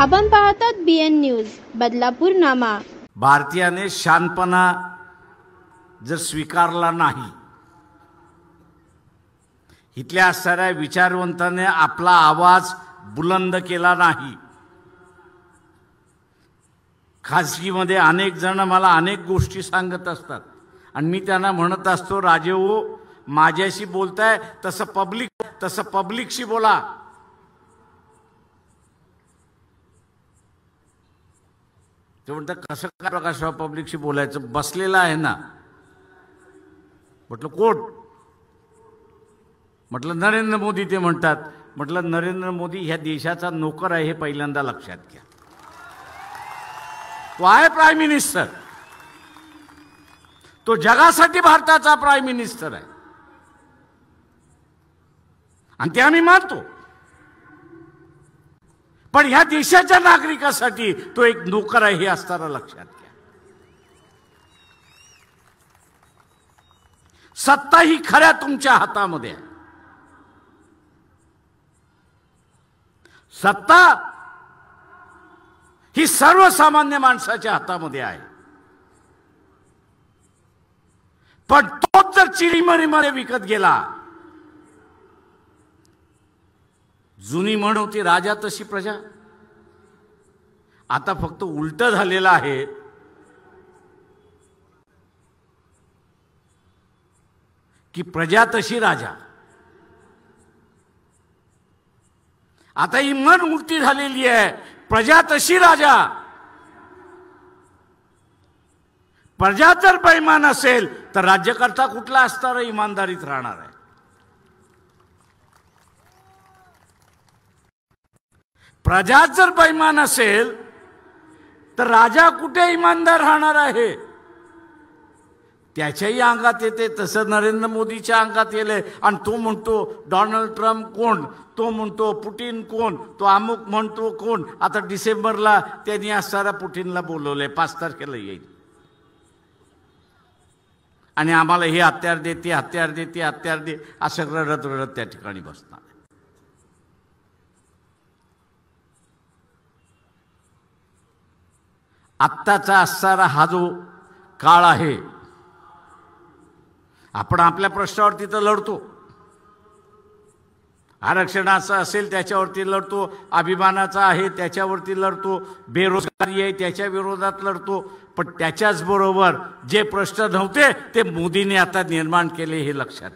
आपण पाहतात BN news Badlapur नामा। भारतीयाने शानपणा जर स्वीकारला नाही, इथल्या असणाऱ्या विचारवंताने आपला आवाज बुलंद केला नाही, खासगीमध्ये अनेक जण मला अनेक गोष्टी सांगत असतात आणि मी त्यांना म्हणत असतो, राजे हो माझ्याशी बोलताय तसं पब्लिकशी बोला। ते म्हणतात कसं काय प्रकाशराव पब्लिकशी बोलायचं, बसलेला आहे ना। म्हटलं कोण? म्हटलं नरेंद्र मोदी। ते म्हणतात, म्हटलं नरेंद्र मोदी ह्या देशाचा नोकर आहे हे पहिल्यांदा लक्षात घ्या। तो आहे प्राईम मिनिस्टर, तो जगासाठी भारताचा प्राईम मिनिस्टर आहे आणि ते आम्ही मानतो, पण ह्या देशाच्या नागरिकासाठी तो एक नोकर आहे हे असताना लक्षात घ्या। सत्ता ही खऱ्या तुमच्या हातामध्ये आहे। सत्ता ही सर्वसामान्य माणसाच्या हातामध्ये आहे, पण तोच जर चिरीमरीमध्ये विकत गेला, जुनी म्हण होती राजा तशी प्रजा, आता फक्त उलट झालेलं आहे। की प्रजा तशी राजा। आता ही म्हण उलटी झालेली आहे, प्रजा तशी राजा। प्रजा जर बेईमान असेल तर राज्यकर्ता कुठला असणार, इमानदारीत राहणार आहे। प्रजा जर बेईमान असेल तर राजा कुठे इमानदार राहणार आहे? त्याच्याही अंगात येते तसं नरेंद्र मोदीच्या अंगात येले आणि तो म्हणतो डोनाल्ड ट्रम्प कोण, तो म्हणतो पुटिन कोण, तो अमुक म्हणतो कोण। आता डिसेंबरला त्यांनी असणारा पुटिनला बोलवले, 5 तारखेला येईल आणि आम्हाला हे हत्यार दे, ते हत्यार दे, ते हत्यार दे, असं रडत रडत त्या ठिकाणी बसणार। आत्ताचा असणारा हा जो काळ आहे, आपण आपल्या प्रश्नावरती तर लढतो, आरक्षणाचा असेल त्याच्यावरती लढतो, अभिमानाचा आहे त्याच्यावरती लढतो, बेरोजगारी आहे त्याच्या विरोधात लढतो, पण त्याच्याच बरोबर जे प्रश्न नव्हते ते मोदींनी आता निर्माण केले हे लक्षात